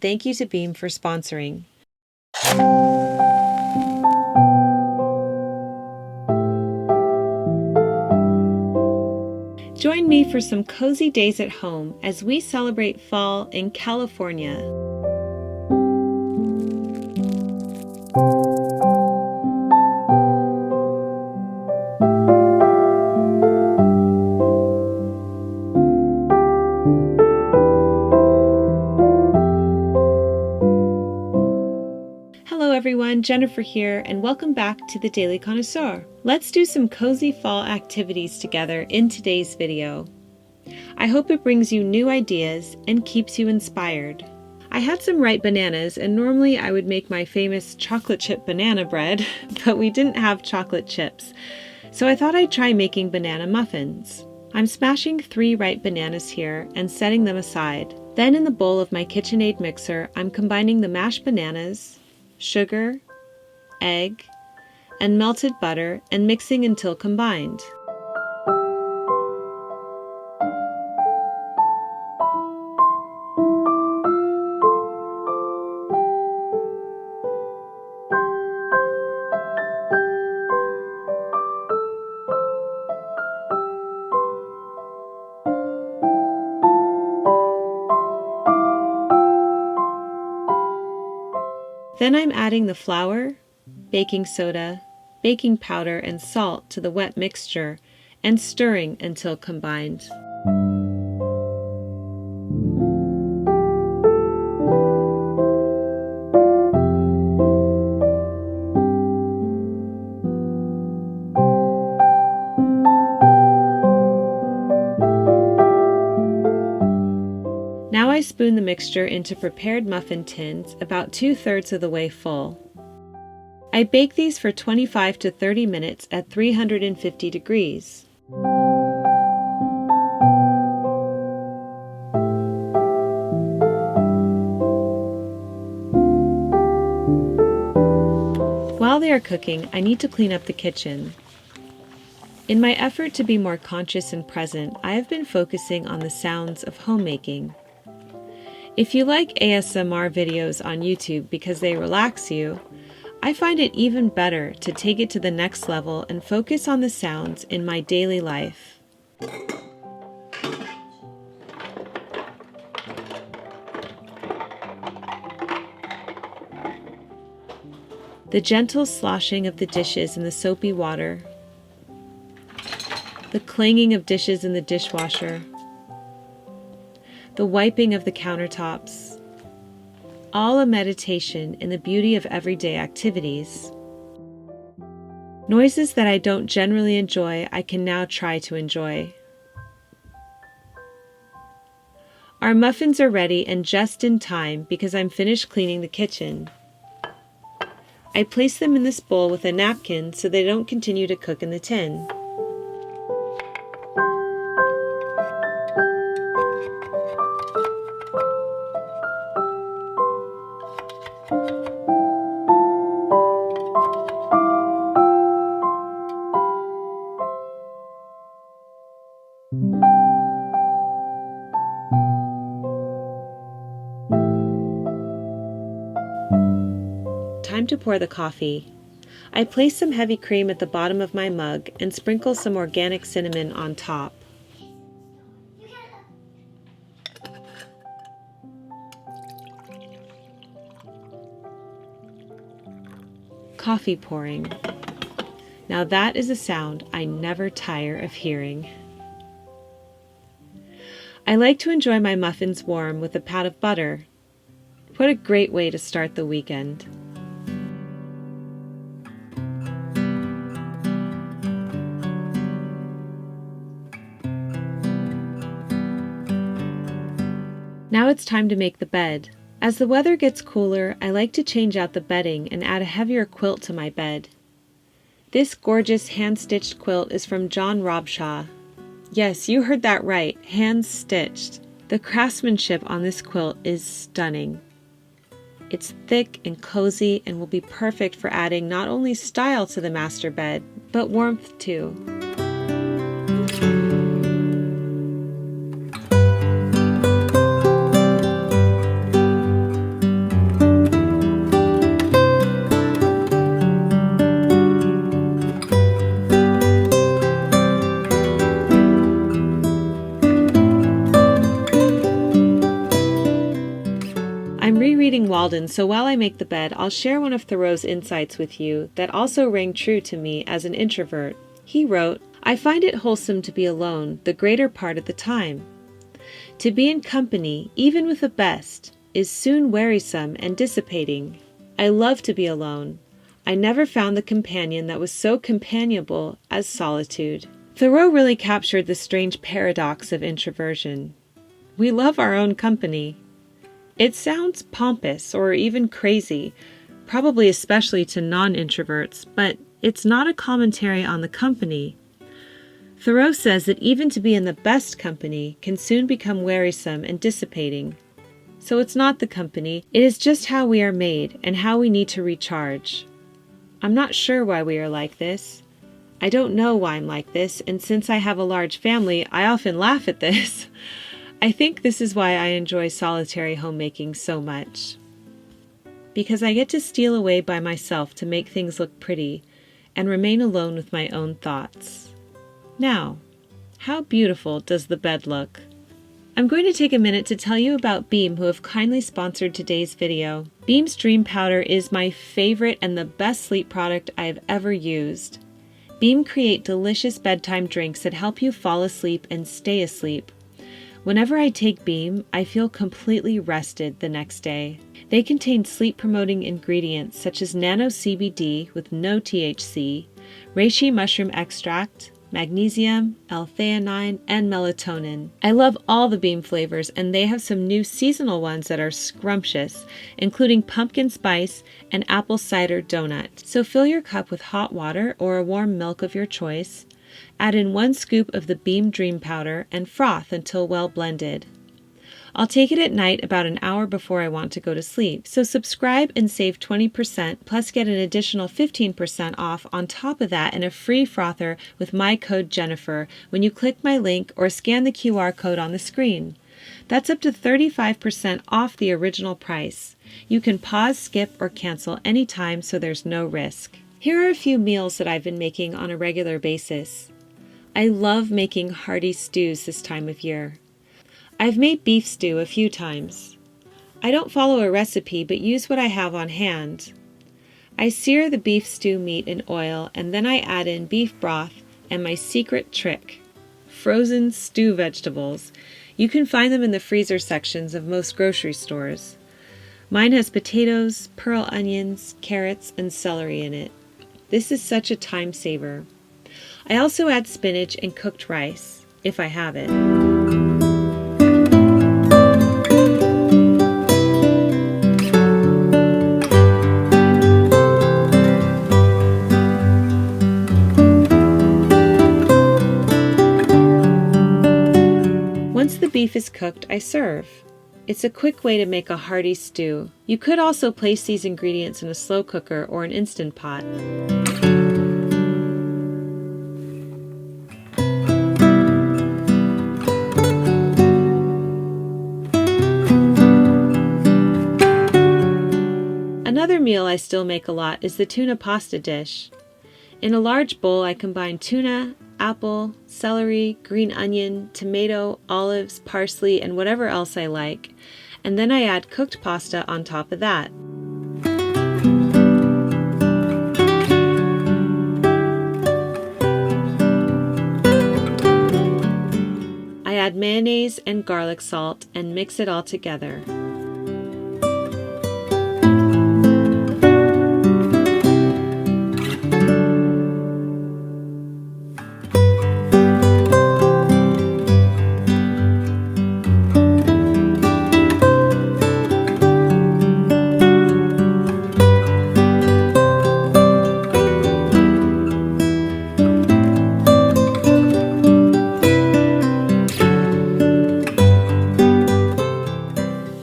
Thank you to Beam for sponsoring. Join me for some cozy days at home as we celebrate fall in California. Hello everyone, Jennifer here, and welcome back to the Daily Connoisseur. Let's do some cozy fall activities together in today's video. I hope it brings you new ideas and keeps you inspired. I had some ripe bananas, and normally I would make my famous chocolate chip banana bread, but we didn't have chocolate chips, so I thought I'd try making banana muffins. I'm smashing 3 ripe bananas here and setting them aside. Then in the bowl of my KitchenAid mixer, I'm combining the mashed bananas, sugar, egg, and melted butter and mixing until combined. Then I'm adding the flour, baking soda, baking powder, and salt to the wet mixture and stirring until combined. Now I spoon the mixture into prepared muffin tins about 2/3 of the way full. I bake these for 25 to 30 minutes at 350 degrees. While they are cooking, I need to clean up the kitchen. In my effort to be more conscious and present, I have been focusing on the sounds of homemaking. If you like ASMR videos on YouTube because they relax you, I find it even better to take it to the next level and focus on the sounds in my daily life. The gentle sloshing of the dishes in the soapy water, the clanging of dishes in the dishwasher, the wiping of the countertops, all a meditation in the beauty of everyday activities. Noises that I don't generally enjoy, I can now try to enjoy. Our muffins are ready and just in time because I'm finished cleaning the kitchen. I place them in this bowl with a napkin so they don't continue to cook in the tin. Time to pour the coffee. I place some heavy cream at the bottom of my mug and sprinkle some organic cinnamon on top. Coffee pouring. Now that is a sound I never tire of hearing. I like to enjoy my muffins warm with a pat of butter. What a great way to start the weekend. Now it's time to make the bed. As the weather gets cooler, I like to change out the bedding and add a heavier quilt to my bed. This gorgeous hand-stitched quilt is from John Robshaw. Yes, you heard that right, hand-stitched. The craftsmanship on this quilt is stunning. It's thick and cozy and will be perfect for adding not only style to the master bed, but warmth too. I'm rereading Walden, so while I make the bed, I'll share one of Thoreau's insights with you that also rang true to me as an introvert. He wrote, "I find it wholesome to be alone the greater part of the time. To be in company, even with the best, is soon wearisome and dissipating. I love to be alone. I never found the companion that was so companionable as solitude." Thoreau really captured the strange paradox of introversion. We love our own company. It sounds pompous or even crazy, probably especially to non-introverts, but it's not a commentary on the company. Thoreau says that even to be in the best company can soon become wearisome and dissipating. So it's not the company, it is just how we are made and how we need to recharge. I'm not sure why we are like this. I don't know why I'm like this, and since I have a large family, I often laugh at this. I think this is why I enjoy solitary homemaking so much. Because I get to steal away by myself to make things look pretty and remain alone with my own thoughts. Now, how beautiful does the bed look? I'm going to take a minute to tell you about Beam, who have kindly sponsored today's video. Beam's Dream Powder is my favorite and the best sleep product I have ever used. Beam create delicious bedtime drinks that help you fall asleep and stay asleep. Whenever I take Beam, I feel completely rested the next day. They contain sleep-promoting ingredients such as nano CBD with no THC, reishi mushroom extract, magnesium, L-theanine, and melatonin. I love all the Beam flavors, and they have some new seasonal ones that are scrumptious, including pumpkin spice and apple cider donut. So fill your cup with hot water or a warm milk of your choice. Add in 1 scoop of the Beam Dream Powder and froth until well blended. I'll take it at night about an hour before I want to go to sleep, so subscribe and save 20% plus get an additional 15% off on top of that and a free frother with my code Jennifer when you click my link or scan the QR code on the screen. That's up to 35% off the original price. You can pause, skip, or cancel anytime, so there's no risk. Here are a few meals that I've been making on a regular basis. I love making hearty stews this time of year. I've made beef stew a few times. I don't follow a recipe but use what I have on hand. I sear the beef stew meat in oil and then I add in beef broth and my secret trick, frozen stew vegetables. You can find them in the freezer sections of most grocery stores. Mine has potatoes, pearl onions, carrots, and celery in it. This is such a time saver. I also add spinach and cooked rice, if I have it. Once the beef is cooked, I serve. It's a quick way to make a hearty stew. You could also place these ingredients in a slow cooker or an Instant Pot. Another meal I still make a lot is the tuna pasta dish. In a large bowl, I combine tuna, apple, celery, green onion, tomato, olives, parsley, and whatever else I like, and then I add cooked pasta on top of that. I add mayonnaise and garlic salt and mix it all together.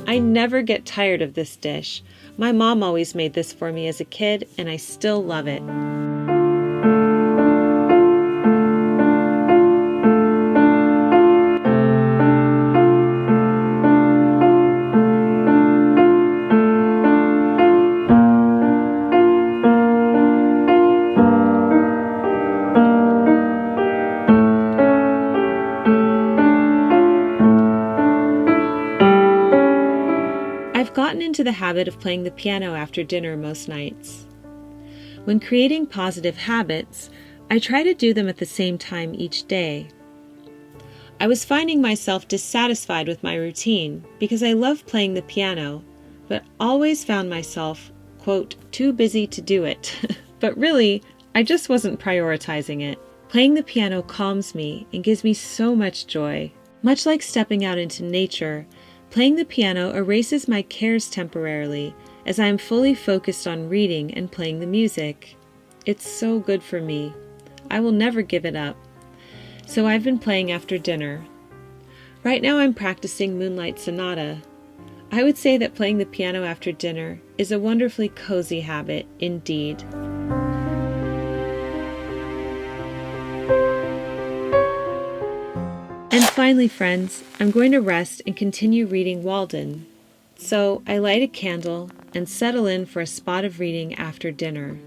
I never get tired of this dish. My mom always made this for me as a kid, and I still love it. I've gotten into the habit of playing the piano after dinner most nights. When creating positive habits, I try to do them at the same time each day. I was finding myself dissatisfied with my routine because I love playing the piano, but always found myself, quote, too busy to do it. But really, I just wasn't prioritizing it. Playing the piano calms me and gives me so much joy. Much like stepping out into nature, playing the piano erases my cares temporarily as I am fully focused on reading and playing the music. It's so good for me. I will never give it up. So I've been playing after dinner. Right now I'm practicing Moonlight Sonata. I would say that playing the piano after dinner is a wonderfully cozy habit indeed. And finally, friends, I'm going to rest and continue reading Walden. So I light a candle and settle in for a spot of reading after dinner.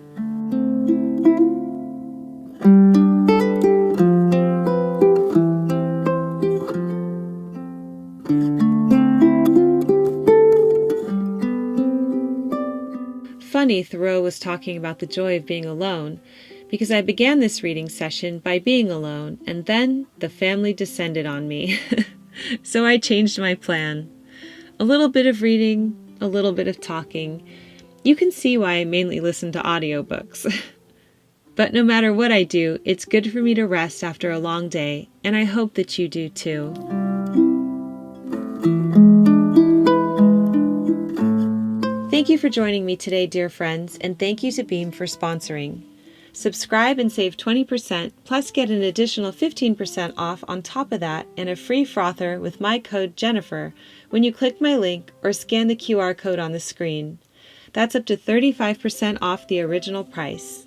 Funny, Thoreau was talking about the joy of being alone, because I began this reading session by being alone, and then the family descended on me. So I changed my plan. A little bit of reading, a little bit of talking. You can see why I mainly listen to audiobooks. But no matter what I do, it's good for me to rest after a long day, and I hope that you do too. Thank you for joining me today, dear friends, and thank you to Beam for sponsoring. Subscribe and save 20%, plus get an additional 15% off on top of that and a free frother with my code Jennifer when you click my link or scan the QR code on the screen. That's up to 35% off the original price.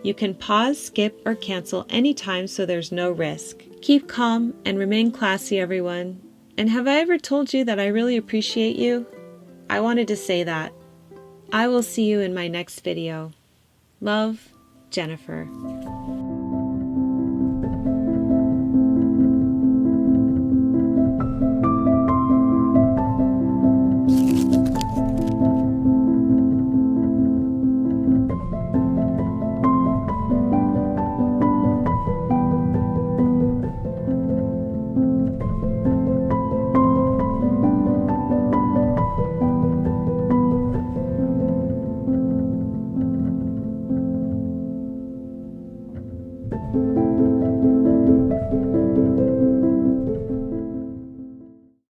You can pause, skip, or cancel anytime so there's no risk. Keep calm and remain classy, everyone. And have I ever told you that I really appreciate you? I wanted to say that. I will see you in my next video. Love, Jennifer.